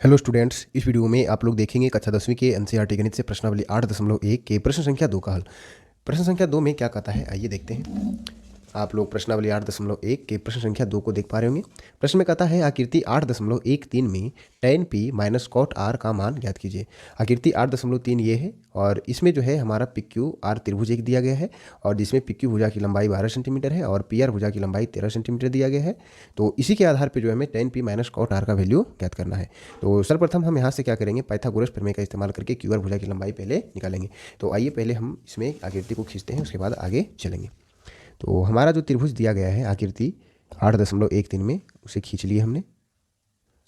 Hello students, इस video में आप लोग देखेंगे कक्षा 10वीं के एनसीईआरटी गणित से प्रश्नावली 8.1 के प्रश्न संख्या 2 का हल। प्रश्न संख्या 2 में क्या कहता है, आइए देखते हैं। आप लोग प्रश्नावली 8.1 के प्रश्न संख्या 2 को देख पा रहे होंगे। प्रश्न में कहता है आकृति 8.13 में tan p minus cot r का मान ज्ञात कीजिए। आकृति 8.3 ये है और इसमें जो है हमारा PQR त्रिभुज एक दिया गया है और जिसमें PQ भुजा की लंबाई 12 सेंटीमीटर है और PR भुजा की लंबाई 13 सेंटीमीटर दिया गया है। तो इसी के आधार पर जो है हमें tan p minus cot r का वैल्यू ज्ञात करना है। तो सर्वप्रथम हम यहाँ से क्या करेंगे, पाइथागोरस प्रमेय का इस्तेमाल करके QR भुजा की लंबाई पहले निकालेंगे। तो आइए पहले हम इसमें आकृति को खींचते हैं, उसके बाद आगे चलेंगे। तो हमारा जो त्रिभुज दिया गया है आकृति 8.13 में, उसे खींच लिए हमने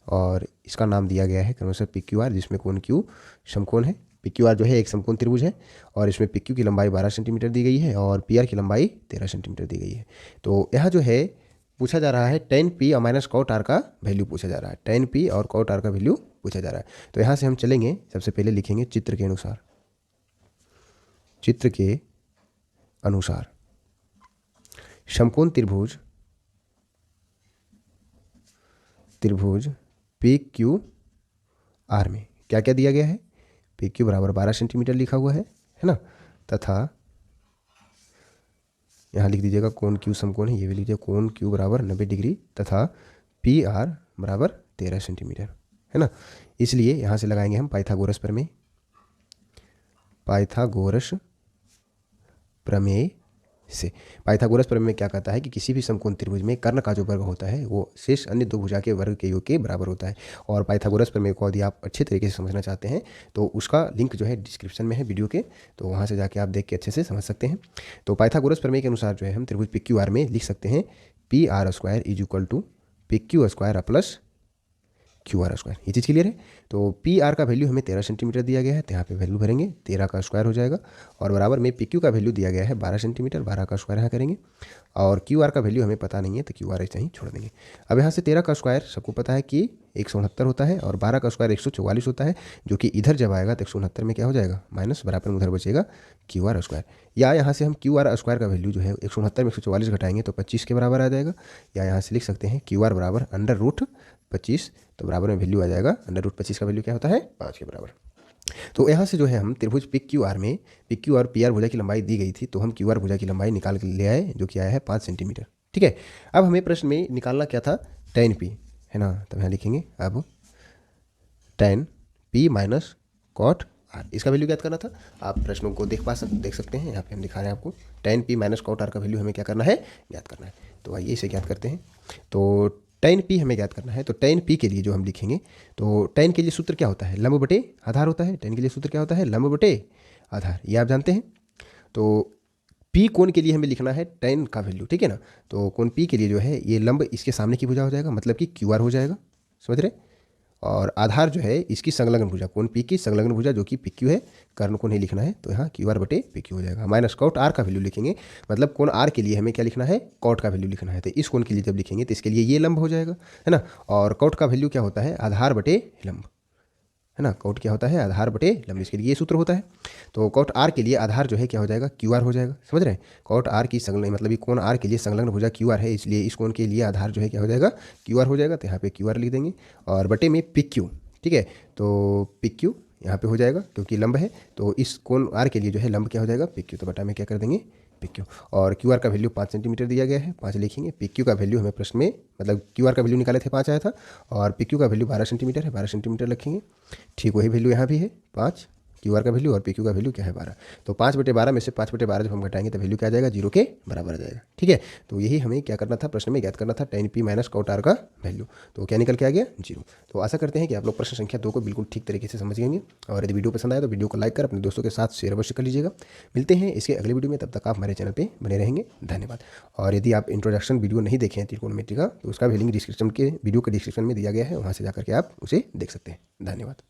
और इसका नाम दिया गया है क्रमशः PQR, जिसमें कोण Q समकोण है। PQR जो है एक समकोण त्रिभुज है और इसमें PQ की लंबाई 12 सेंटीमीटर दी गई है और PR की लंबाई 13 सेंटीमीटर दी गई है। तो यहाँ जो है पूछा जा रहा है tan p और माइनस cot r का वैल्यू पूछा जा रहा है। tan p और cot r का वैल्यू पूछा जा रहा है। तो यहाँ से हम चलेंगे, सबसे पहले लिखेंगे चित्र के अनुसार। चित्र के अनुसार समकोण त्रिभुज PQR में क्या क्या दिया गया है, PQ बराबर 12 सेंटीमीटर लिखा हुआ है ना, तथा यहाँ लिख दीजिएगा कोण Q समकोण है, ये भी लीजिए कोण Q बराबर 90 डिग्री तथा PR बराबर 13 सेंटीमीटर है ना। इसलिए यहाँ से लगाएंगे हम पाइथागोरस प्रमेय। पाइथागोरस प्रमेय से पाइथागोरस प्रमेय में क्या कहता है कि किसी भी समकोण त्रिभुज में कर्ण का जो वर्ग होता है वो शेष अन्य दो भुजा के वर्ग के योग के बराबर होता है। और पाइथागोरस प्रमेय को यदि आप अच्छे तरीके से समझना चाहते हैं तो उसका लिंक जो है डिस्क्रिप्शन में है वीडियो के, तो वहाँ से जाके आप देख के अच्छे से समझ सकते हैं। तो पाइथागोरस प्रमेय के अनुसार जो है हम त्रिभुज PQR में लिख सकते हैं PR² is equal to PQ² plus QR²। ये चीज़ क्लियर है। तो PR का वैल्यू हमें 13 सेंटीमीटर दिया गया है, तो यहाँ पे वैल्यू भरेंगे, 13 का स्क्वायर हो जाएगा और बराबर में PQ का वैल्यू दिया गया है 12 सेंटीमीटर, 12 का स्क्वायर यहाँ करेंगे और QR का वैल्यू हमें पता नहीं है तो QR ऐसे ही छोड़ देंगे। अब यहाँ से 13 का स्क्वायर सबको पता है कि 169 होता है और 12 का स्क्वायर 144 होता है, जो कि इधर जब आएगा तो 169 में क्या हो जाएगा माइनस, बराबर में उधर बचेगा QR²। या यहाँ से हम QR² का वैल्यू जो है 169 में 144 घटाएंगे तो 25 के बराबर आ जाएगा। या यहाँ से लिख सकते हैं QR बराबर √25, तो बराबर में वैल्यू आ जाएगा √25 का वैल्यू क्या होता है 5 के बराबर। तो यहाँ से जो है हम त्रिभुज PQR में PQ और PR भुजा की लंबाई दी गई थी, तो हम QR भुजा की लंबाई निकाल के ले आए, जो कि आया है 5 सेंटीमीटर। ठीक है। अब हमें प्रश्न में निकालना क्या था, tan p है ना, तो यहाँ लिखेंगे अब tan p minus cot r, इसका वैल्यू ज्ञात करना था। आप प्रश्नों को देख सकते हैं, यहाँ पे हम दिखा रहे हैं आपको। tan p minus cot r का वैल्यू हमें क्या करना है, ज्ञात करना है। तो आइए इसे ज्ञात करते हैं। तो tan p हमें ज्ञात करना है, तो tan p के लिए जो हम लिखेंगे, तो tan के लिए सूत्र क्या होता है, लंब बटे आधार होता है। tan के लिए सूत्र क्या होता है, लंब बटे आधार, ये आप जानते हैं। तो p कोण के लिए हमें लिखना है tan का वैल्यू, ठीक है ना। तो कोण p के लिए जो है ये लंब इसके सामने की भुजा हो जाएगा, मतलब कि QR हो जाएगा, समझ रहे। और आधार जो है इसकी संलग्न भुजा, कोण P की संलग्न भुजा जो कि PQ है, कर्ण को नहीं लिखना है, तो यहाँ QR बटे PQ हो जाएगा। माइनस cot R का वैल्यू लिखेंगे, मतलब कोण R के लिए हमें क्या लिखना है, cot का वैल्यू लिखना है। तो इस कोण के लिए जब लिखेंगे तो इसके लिए ये लंब हो जाएगा, है ना। और cot का वैल्यू क्या होता है, आधार बटे लंब, है ना। cot क्या होता है, आधार बटे लंब, इसके लिए ये सूत्र होता है। तो cot R के लिए आधार जो है क्या हो जाएगा, QR हो जाएगा, समझ रहे हैं। cot R की संलग्न, मतलब ये कोण R के लिए संलग्न भुजा QR है, इसलिए इस कोण के लिए आधार जो है क्या हो जाएगा, QR हो जाएगा। तो यहाँ पे QR लिख देंगे और बटे में PQ, ठीक है। तो PQ यहाँ पे हो जाएगा क्योंकि लंब है, तो इस कोण R के लिए जो है लंब क्या हो जाएगा, PQ, तो बटा में क्या कर देंगे PQ। और QR का वैल्यू 5 सेंटीमीटर दिया गया है, 5 लिखेंगे। PQ का वैल्यू हमें प्रश्न में, मतलब QR का वैल्यू निकाले थे 5 आया था और PQ का वैल्यू 12 सेंटीमीटर है, 12 सेंटीमीटर लिखेंगे। ठीक वही वैल्यू यहाँ भी है 5, QR का वैल्यू और PQ का वैल्यू क्या है 12। तो 5/12 में से 5/12 जब हम घटाएंगे तो वैल्यू क्या आ जाएगा, 0 के बराबर आ जाएगा, ठीक है। तो यही हमें क्या करना था, प्रश्न में ज्ञात करना था tan p minus cot r का वैल्यू। तो क्या निकल के आ गया, 0। तो आशा करते हैं कि आप लोग प्रश्न संख्या 2 को बिल्कुल ठीक तरीके से समझ गएंगे। और यदि वीडियो पसंद आए तो वीडियो को लाइक कर अपने दोस्तों के साथ शेयर अवश्य कर लीजिएगा। मिलते हैं इसके अगले वीडियो में, तब तक आप हमारे चैनल पर बने रहेंगे। धन्यवाद। और यदि आप इंट्रोडक्शन वीडियो नहीं देखे हैं त्रिकोणमिति का, तो उसका भी लिंक डिस्क्रिप्शन के वीडियो के डिस्क्रिप्शन में दिया गया है, वहाँ से जाकर के आप उसे देख सकते हैं। धन्यवाद।